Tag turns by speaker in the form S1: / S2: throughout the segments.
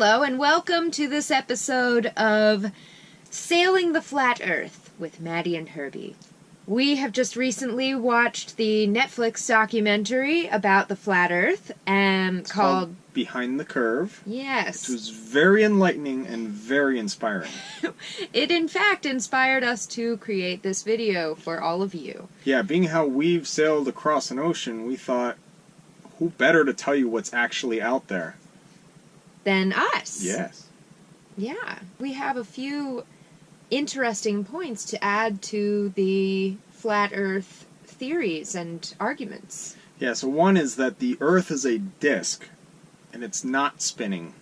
S1: Hello and welcome to this episode of Sailing the Flat Earth with Maddie and Herbie. We have just recently watched the Netflix documentary about the flat Earth called
S2: Behind the Curve.
S1: Yes.
S2: Which was very enlightening and very inspiring.
S1: It in fact inspired us to create this video for all of you.
S2: Yeah, being how we've sailed across an ocean, we thought, who better to tell you what's actually out there?
S1: Than us.
S2: Yes.
S1: Yeah. We have a few interesting points to add to the flat Earth theories and arguments.
S2: Yeah, so one is that the Earth is a disk, and it's not spinning,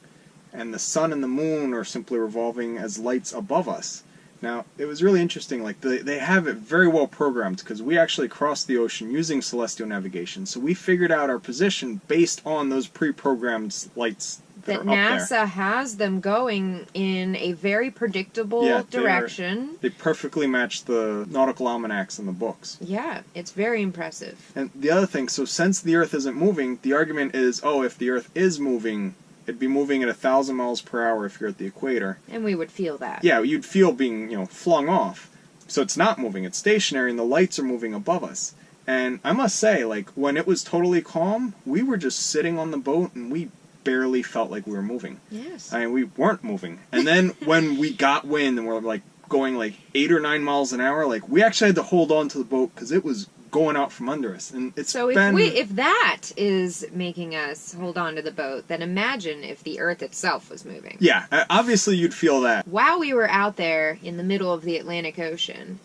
S2: and the sun and the moon are simply revolving as lights above us. Now, it was really interesting, like, they have it very well programmed, because we actually crossed the ocean using celestial navigation, so we figured out our position based on those pre-programmed lights that
S1: NASA has them going in a very predictable direction.
S2: They perfectly match the nautical almanacs in the books.
S1: Yeah, it's very impressive.
S2: And the other thing, so since the Earth isn't moving, the argument is, oh, if the Earth is moving, it'd be moving at 1,000 miles per hour if you're at the equator.
S1: And we would feel that.
S2: Yeah, you'd feel being, flung off. So it's not moving, it's stationary, and the lights are moving above us. And I must say, like, when it was totally calm, we were just sitting on the boat, and we barely felt like we were moving.
S1: Yes.
S2: I mean, we weren't moving. And then when we got wind and we're like going like 8 or 9 miles an hour, like we actually had to hold on to the boat because it was going out from under us. And it's
S1: so if that is making us hold on to the boat, then imagine if the Earth itself was moving.
S2: Yeah, obviously you'd feel that.
S1: While we were out there in the middle of the Atlantic Ocean,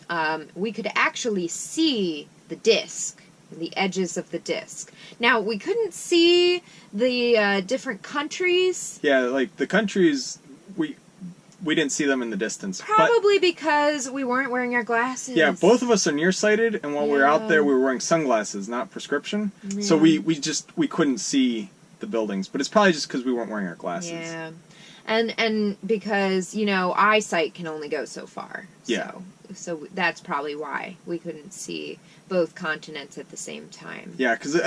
S1: we could actually see the disk. The edges of the disc. Now, we couldn't see the different countries.
S2: Yeah, like the countries, we didn't see them in the distance.
S1: Probably because we weren't wearing our glasses.
S2: Yeah, both of us are nearsighted, and while we were out there, we were wearing sunglasses, not prescription. Yeah. So we couldn't see the buildings, but it's probably just because we weren't wearing our glasses.
S1: Yeah, and because, eyesight can only go so far.
S2: Yeah.
S1: So that's probably why we couldn't see both continents at the same time.
S2: Yeah, because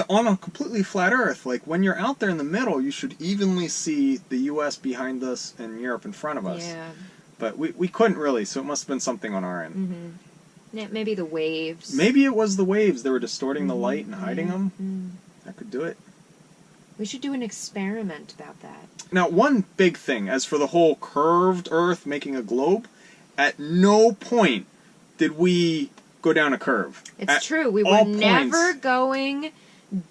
S2: on a completely flat Earth, like when you're out there in the middle, you should evenly see the U.S. behind us and Europe in front of us.
S1: Yeah.
S2: But we couldn't really, so it must have been something on our end.
S1: Mm-hmm. Yeah, maybe the waves.
S2: Maybe it was the waves. They were distorting the light and hiding them.
S1: Mm-hmm.
S2: That could do it.
S1: We should do an experiment about that.
S2: Now, one big thing, as for the whole curved Earth making a globe, at no point did we go down a curve.
S1: It's true. We were never going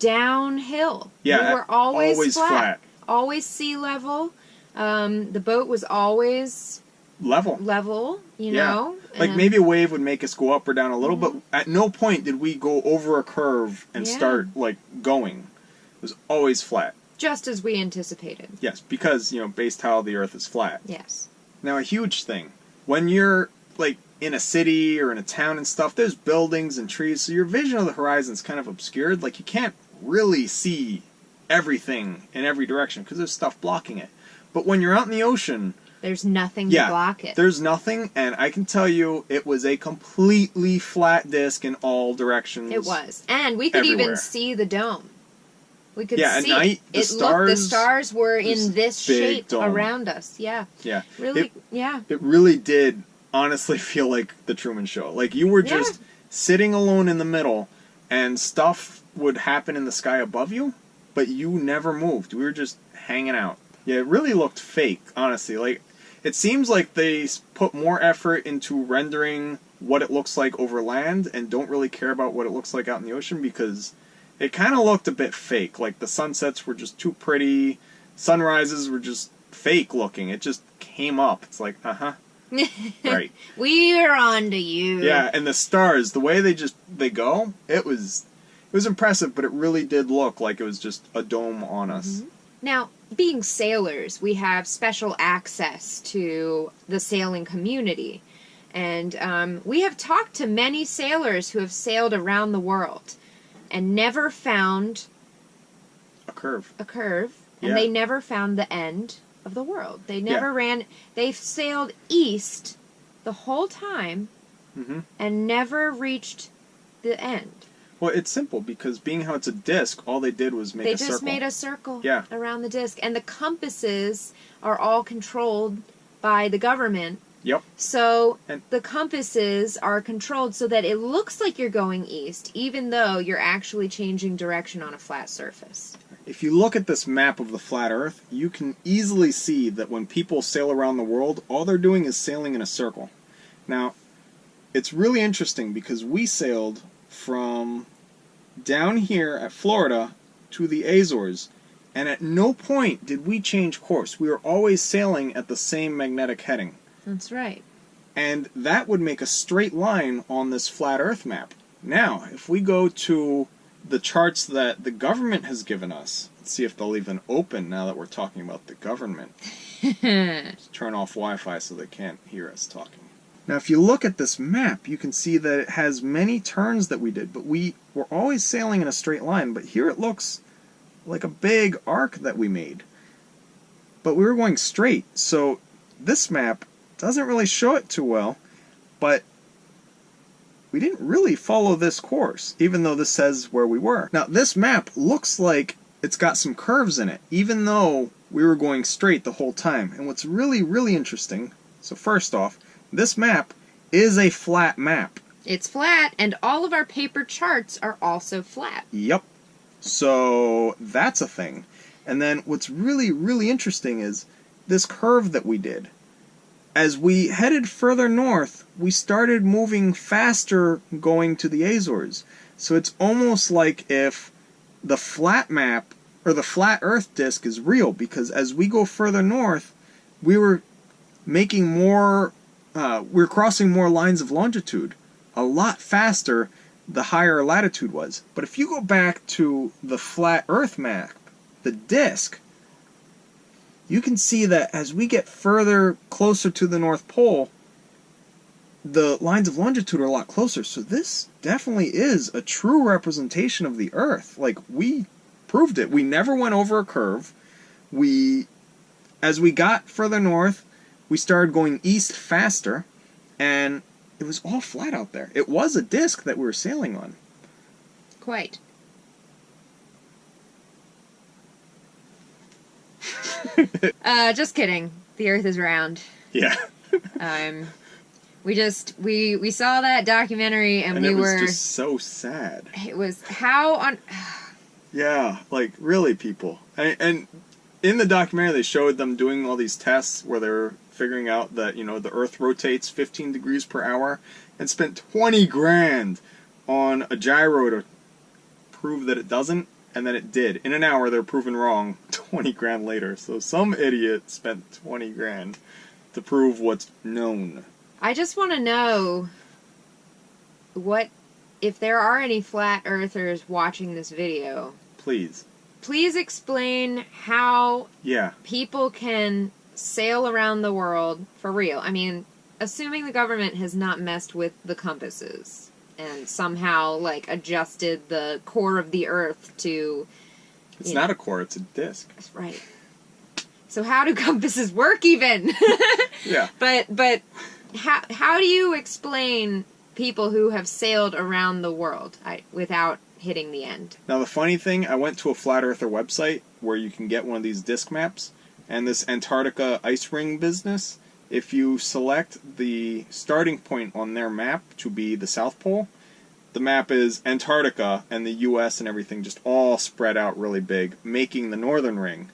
S1: downhill.
S2: Yeah,
S1: we were always
S2: flat.
S1: Always sea level. The boat was always
S2: level,
S1: you know.
S2: Like maybe a wave would make us go up or down a little, but at no point did we go over a curve and start, like, going. It was always flat.
S1: Just as we anticipated.
S2: Yes, because, based how the Earth is flat.
S1: Yes.
S2: Now, a huge thing. When you're, like, in a city or in a town and stuff, there's buildings and trees, so your vision of the horizon is kind of obscured. Like, you can't really see everything in every direction because there's stuff blocking it. But when you're out in the ocean...
S1: There's nothing to block it.
S2: There's nothing, and I can tell you it was a completely flat disk in all directions.
S1: It was. And we could even see the dome. We could see
S2: at night, the
S1: stars were in this shape dome around us. Yeah.
S2: Yeah.
S1: Really,
S2: It really did honestly feel like the Truman Show. Like, you were just sitting alone in the middle, and stuff would happen in the sky above you, but you never moved. We were just hanging out. Yeah, it really looked fake, honestly. Like, it seems like they put more effort into rendering what it looks like over land and don't really care about what it looks like out in the ocean because it kind of looked a bit fake. Like, the sunsets were just too pretty. Sunrises were just fake looking. It just came up. It's like, right.
S1: We're on to you.
S2: Yeah, and the stars, the way they go, it was impressive, but it really did look like it was just a dome on us.
S1: Mm-hmm. Now, being sailors, we have special access to the sailing community. And we have talked to many sailors who have sailed around the world and never found
S2: a curve.
S1: And they never found the end of the world. They never they've sailed east the whole time and never reached the end.
S2: Well, it's simple because being how it's a disc, all they did was make a circle. They just
S1: made a circle
S2: Yeah.
S1: around the disc. And the compasses are all controlled by the government.
S2: Yep.
S1: So the compasses are controlled so that it looks like you're going east, even though you're actually changing direction on a flat surface.
S2: If you look at this map of the flat Earth, you can easily see that when people sail around the world, all they're doing is sailing in a circle. Now, it's really interesting because we sailed from down here at Florida to the Azores, and at no point did we change course. We were always sailing at the same magnetic heading.
S1: That's right.
S2: And that would make a straight line on this flat Earth map. Now, if we go to the charts that the government has given us, let's see if they'll even open now that we're talking about the government. Just turn off Wi-Fi so they can't hear us talking. Now, if you look at this map, you can see that it has many turns that we did, but we were always sailing in a straight line. But here it looks like a big arc that we made. But we were going straight, so this map doesn't really show it too well, but we didn't really follow this course, even though this says where we were. Now, this map looks like it's got some curves in it, even though we were going straight the whole time. And what's really, really interesting, so first off, this map is a flat map.
S1: It's flat, and all of our paper charts are also flat.
S2: Yep. So that's a thing. And then what's really, really interesting is this curve that we did. As we headed further north, we started moving faster going to the Azores. So it's almost like if the flat map, or the flat Earth disk is real, because as we go further north, we were making more, we're crossing more lines of longitude a lot faster the higher latitude was. But if you go back to the flat Earth map, the disk, you can see that as we get further closer to the North Pole, the lines of longitude are a lot closer. So this definitely is a true representation of the Earth. Like, we proved it. We never went over a curve. As we got further north, we started going east faster, and it was all flat out there. It was a disk that we were sailing on.
S1: Quite. Just kidding. The Earth is round.
S2: Yeah.
S1: We saw that documentary and we were...
S2: it was just so sad.
S1: It was how on...
S2: Yeah, like, really, people. And in the documentary, they showed them doing all these tests where they're figuring out that, you know, the Earth rotates 15 degrees per hour, and spent 20 grand on a gyro to prove that it doesn't, and then it did. In an hour, they're proven wrong 20 grand later. So some idiot spent 20 grand to prove what's known.
S1: I just want to know if there are any flat earthers watching this video.
S2: Please
S1: Explain how people can sail around the world for real. I mean, assuming the government has not messed with the compasses and somehow, like, adjusted the core of the Earth to...
S2: It's not a core, it's a disc.
S1: Right. So how do compasses work, even?
S2: Yeah.
S1: But how do you explain people who have sailed around the world without hitting the end?
S2: Now, the funny thing, I went to a Flat Earther website where you can get one of these disc maps, and this Antarctica ice ring business, if you select the starting point on their map to be the South Pole, the map is Antarctica and the U.S. and everything just all spread out really big, making the northern ring.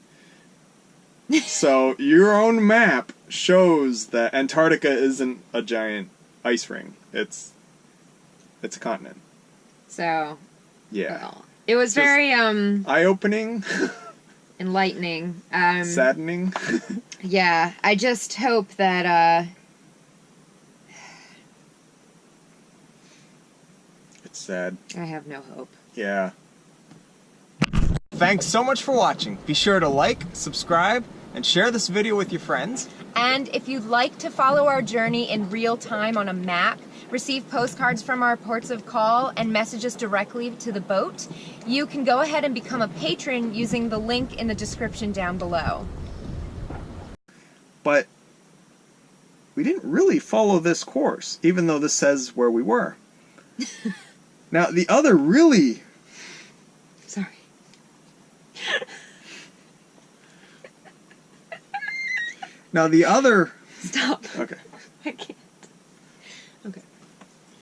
S2: So your own map shows that Antarctica isn't a giant ice ring. It's a continent.
S1: So,
S2: yeah.
S1: Well, it was just very
S2: eye-opening.
S1: Enlightening.
S2: Saddening.
S1: Yeah, I just hope that
S2: it's sad.
S1: I have no hope.
S2: Yeah. Thanks so much for watching. Be sure to like, subscribe, and share this video with your friends.
S1: And if you'd like to follow our journey in real time on a map, receive postcards from our ports of call, and message us directly to the boat, you can go ahead and become a patron using the link in the description down below.
S2: But we didn't really follow this course, even though this says where we were. Now, the other really...
S1: Sorry.
S2: Now, the other...
S1: Stop.
S2: Okay.